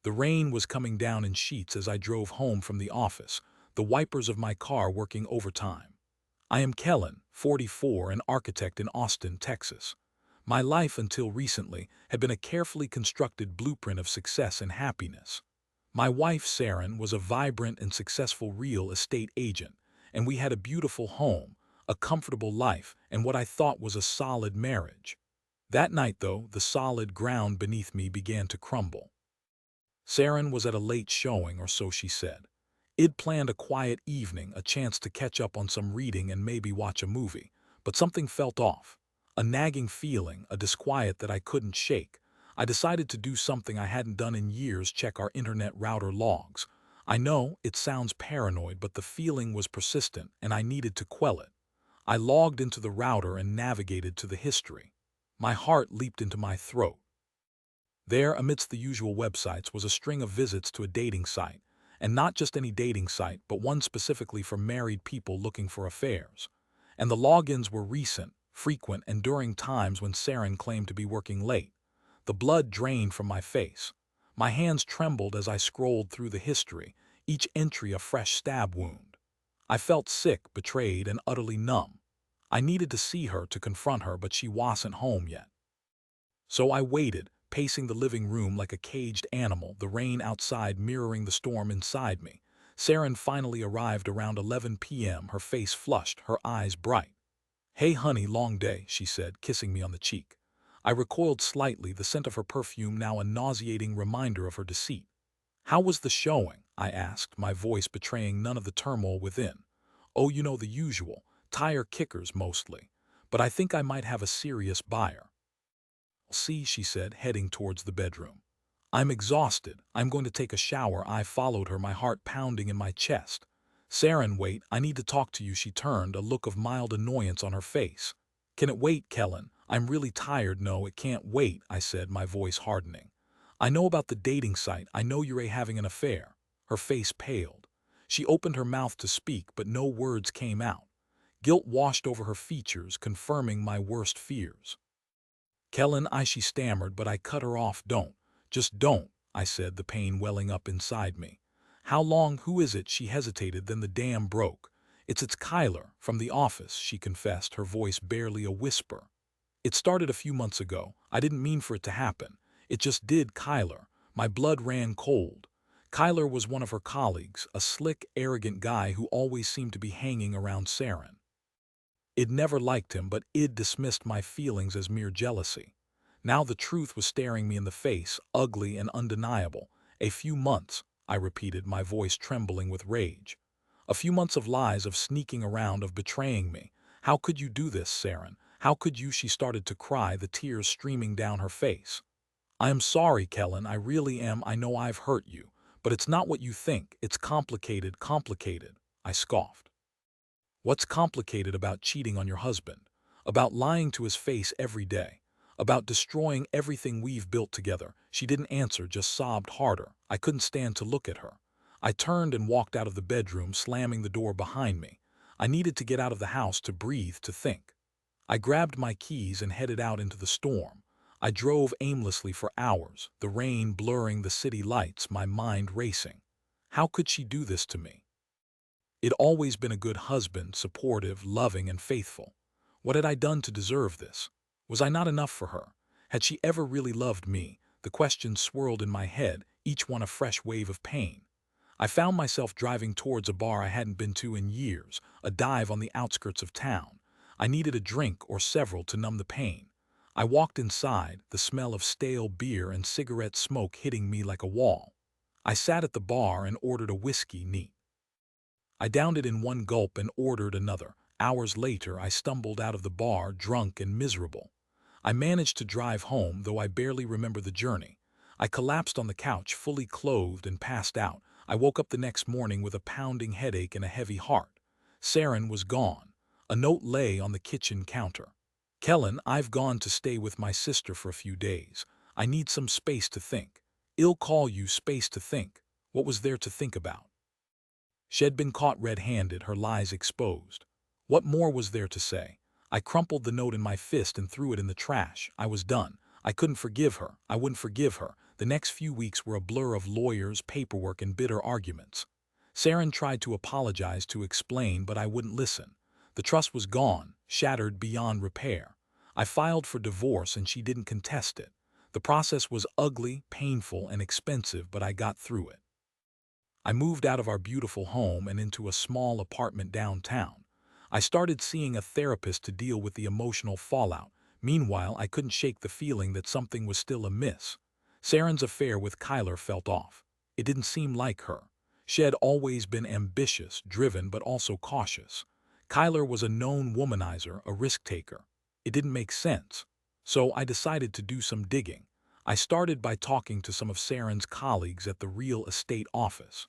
The rain was coming down in sheets as I drove home from the office, the wipers of my car working overtime. I am Kellan, 44, an architect in Austin, Texas. My life until recently had been a carefully constructed blueprint of success and happiness. My wife, Seren, was a vibrant and successful real estate agent, and we had a beautiful home, a comfortable life, and what I thought was a solid marriage. That night, though, the solid ground beneath me began to crumble. Seren was at a late showing, or so she said. I'd planned a quiet evening, a chance to catch up on some reading and maybe watch a movie, but something felt off. A nagging feeling, a disquiet that I couldn't shake. I decided to do something I hadn't done in years: check our internet router logs. I know it sounds paranoid, but the feeling was persistent, and I needed to quell it. I logged into the router and navigated to the history. My heart leaped into my throat. There, amidst the usual websites, was a string of visits to a dating site, and not just any dating site, but one specifically for married people looking for affairs. And the logins were recent, frequent, and during times when Seren claimed to be working late. The blood drained from my face. My hands trembled as I scrolled through the history, each entry a fresh stab wound. I felt sick, betrayed, and utterly numb. I needed to see her, to confront her, but she wasn't home yet. So I waited, pacing the living room like a caged animal, the rain outside mirroring the storm inside me. Seren finally arrived around 11 p.m., her face flushed, her eyes bright. "Hey honey, long day," she said, kissing me on the cheek. I recoiled slightly, the scent of her perfume now a nauseating reminder of her deceit. "How was the showing?" I asked, my voice betraying none of the turmoil within. "Oh, you know the usual, tire kickers mostly. But I think I might have a serious buyer." "See," she said, heading towards the bedroom. "I'm exhausted. I'm going to take a shower." I followed her, my heart pounding in my chest. "Seren, wait, I need to talk to you." She turned, a look of mild annoyance on her face. "Can it wait, Kellan? I'm really tired." "No, it can't wait," I said, my voice hardening. "I know about the dating site. I know you're having an affair." Her face paled. She opened her mouth to speak, but no words came out. Guilt washed over her features, confirming my worst fears. "Kellan," she stammered, but I cut her off. "Don't. Just don't," I said, the pain welling up inside me. "How long? Who is it?" She hesitated, then the dam broke. It's Kyler, from the office," she confessed, her voice barely a whisper. "It started a few months ago. I didn't mean for it to happen. It just did." "Kyler." My blood ran cold. Kyler was one of her colleagues, a slick, arrogant guy who always seemed to be hanging around Seren. I'd never liked him, but I'd dismissed my feelings as mere jealousy. Now the truth was staring me in the face, ugly and undeniable. "A few months," I repeated, my voice trembling with rage. "A few months of lies, of sneaking around, of betraying me. How could you do this, Seren? How could you?" She started to cry, the tears streaming down her face. "I am sorry, Kellan, I really am. I know I've hurt you. But it's not what you think. It's complicated." "Complicated?" I scoffed. "What's complicated about cheating on your husband? About lying to his face every day? About destroying everything we've built together?" She didn't answer, just sobbed harder. I couldn't stand to look at her. I turned and walked out of the bedroom, slamming the door behind me. I needed to get out of the house, to breathe, to think. I grabbed my keys and headed out into the storm. I drove aimlessly for hours, the rain blurring the city lights, my mind racing. How could she do this to me? I'd always been a good husband, supportive, loving, and faithful. What had I done to deserve this? Was I not enough for her? Had she ever really loved me? The questions swirled in my head, each one a fresh wave of pain. I found myself driving towards a bar I hadn't been to in years, a dive on the outskirts of town. I needed a drink or several to numb the pain. I walked inside, the smell of stale beer and cigarette smoke hitting me like a wall. I sat at the bar and ordered a whiskey neat. I downed it in one gulp and ordered another. Hours later, I stumbled out of the bar, drunk and miserable. I managed to drive home, though I barely remember the journey. I collapsed on the couch, fully clothed, and passed out. I woke up the next morning with a pounding headache and a heavy heart. Seren was gone. A note lay on the kitchen counter. "Kellan, I've gone to stay with my sister for a few days. I need some space to think." "I'll call you." Space to think. What was there to think about? She'd been caught red-handed, her lies exposed. What more was there to say? I crumpled the note in my fist and threw it in the trash. I was done. I couldn't forgive her. I wouldn't forgive her. The next few weeks were a blur of lawyers, paperwork, and bitter arguments. Seren tried to apologize, to explain, but I wouldn't listen. The trust was gone, shattered beyond repair. I filed for divorce and she didn't contest it. The process was ugly, painful, and expensive, but I got through it. I moved out of our beautiful home and into a small apartment downtown. I started seeing a therapist to deal with the emotional fallout. Meanwhile, I couldn't shake the feeling that something was still amiss. Seren's affair with Kyler felt off. It didn't seem like her. She had always been ambitious, driven, but also cautious. Kyler was a known womanizer, a risk-taker. It didn't make sense. So I decided to do some digging. I started by talking to some of Seren's colleagues at the real estate office.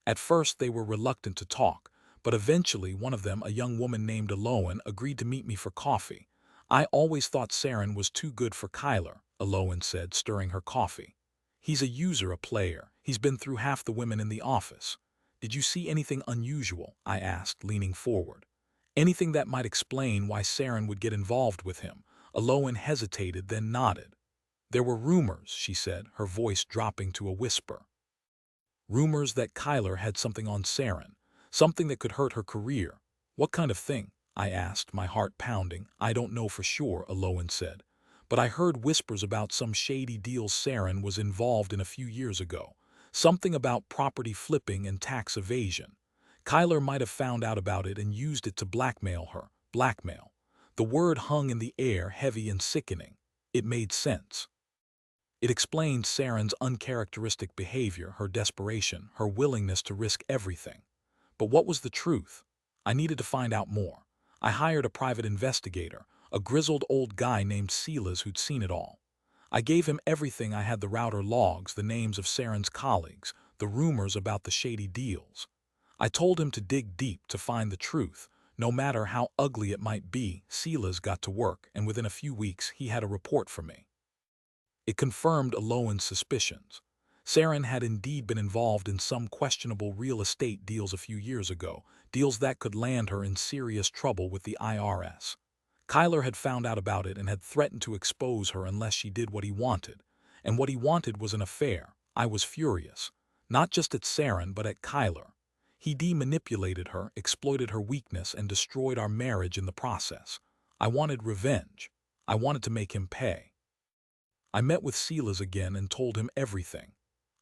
At first, they were reluctant to talk, but eventually one of them, a young woman named Aloan, agreed to meet me for coffee. I always thought Seren was too good for Kyler, Aloan said, stirring her coffee. He's a user, a player. He's been through half the women in the office. Did you see anything unusual? I asked, leaning forward. Anything that might explain why Seren would get involved with him? Aloan hesitated, then nodded. There were rumors, she said, her voice dropping to a whisper. Rumors that Kyler had something on Seren, something that could hurt her career. What kind of thing? I asked, my heart pounding. I don't know for sure, Aloan said. But I heard whispers about some shady deals Seren was involved in a few years ago. Something about property flipping and tax evasion. Kyler might have found out about it and used it to blackmail her. Blackmail. The word hung in the air, heavy and sickening. It made sense. It explained Seren's uncharacteristic behavior, her desperation, her willingness to risk everything. But what was the truth? I needed to find out more. I hired a private investigator, a grizzled old guy named Silas who'd seen it all. I gave him everything. I had the router logs, the names of Seren's colleagues, the rumors about the shady deals. I told him to dig deep to find the truth. No matter how ugly it might be, Silas got to work, and within a few weeks he had a report for me. It confirmed Aloan's suspicions. Seren had indeed been involved in some questionable real estate deals a few years ago, deals that could land her in serious trouble with the IRS. Kyler had found out about it and had threatened to expose her unless she did what he wanted. And what he wanted was an affair. I was furious. Not just at Seren, but at Kyler. He demanipulated her, exploited her weakness, and destroyed our marriage in the process. I wanted revenge. I wanted to make him pay. I met with Silas again and told him everything.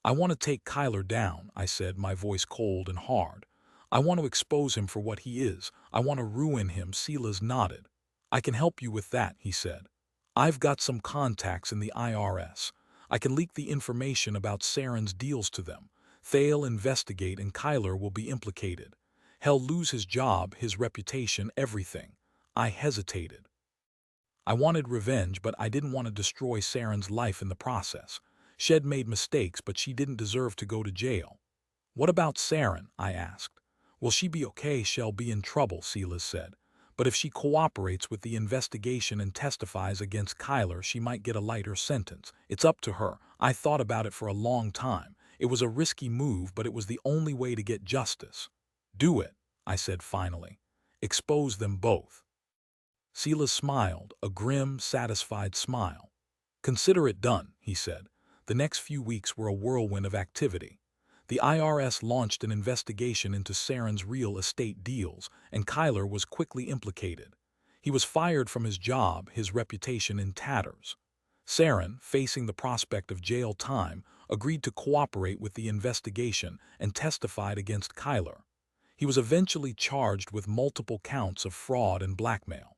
I want to take Kyler down, I said, my voice cold and hard. I want to expose him for what he is. I want to ruin him. Silas nodded. I can help you with that, he said. I've got some contacts in the IRS. I can leak the information about Seren's deals to them. They'll investigate and Kyler will be implicated. He'll lose his job, his reputation, everything. I hesitated. I wanted revenge, but I didn't want to destroy Seren's life in the process. She'd made mistakes, but she didn't deserve to go to jail. What about Seren? I asked. Will she be okay? She'll be in trouble, Silas said. But if she cooperates with the investigation and testifies against Kyler, she might get a lighter sentence. It's up to her. I thought about it for a long time. It was a risky move, but it was the only way to get justice. Do it, I said finally. Expose them both. Silas smiled, a grim, satisfied smile. Consider it done, he said. The next few weeks were a whirlwind of activity. The IRS launched an investigation into Seren's real estate deals, and Kyler was quickly implicated. He was fired from his job, his reputation in tatters. Seren, facing the prospect of jail time, agreed to cooperate with the investigation and testified against Kyler. He was eventually charged with multiple counts of fraud and blackmail.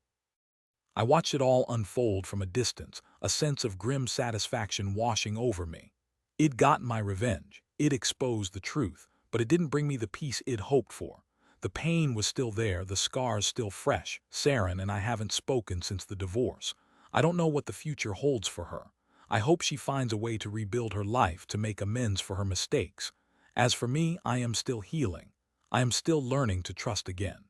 I watched it all unfold from a distance, a sense of grim satisfaction washing over me. It'd gotten my revenge. It exposed the truth, but it didn't bring me the peace I'd hoped for. The pain was still there, the scars still fresh. Seren and I haven't spoken since the divorce. I don't know what the future holds for her. I hope she finds a way to rebuild her life, to make amends for her mistakes. As for me, I am still healing. I am still learning to trust again.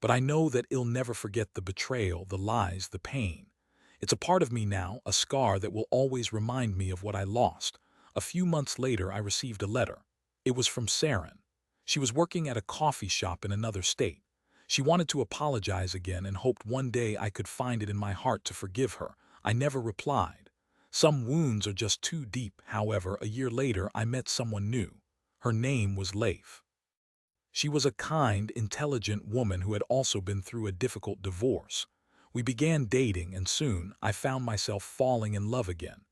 But I know that I'll never forget the betrayal, the lies, the pain. It's a part of me now, a scar that will always remind me of what I lost. A few months later, I received a letter. It was from Seren. She was working at a coffee shop in another state. She wanted to apologize again and hoped one day I could find it in my heart to forgive her. I never replied. Some wounds are just too deep. However, a year later, I met someone new. Her name was Leif. She was a kind, intelligent woman who had also been through a difficult divorce. We began dating, and soon I found myself falling in love again.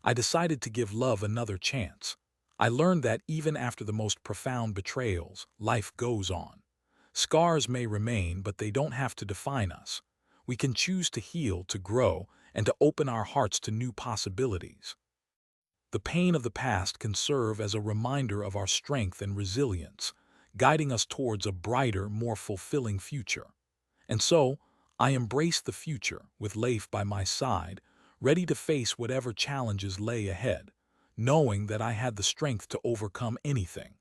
I decided to give love another chance. I learned that even after the most profound betrayals, life goes on. Scars may remain, but they don't have to define us. We can choose to heal, to grow, and to open our hearts to new possibilities. The pain of the past can serve as a reminder of our strength and resilience, guiding us towards a brighter, more fulfilling future. And so, I embraced the future with Leif by my side, ready to face whatever challenges lay ahead, knowing that I had the strength to overcome anything.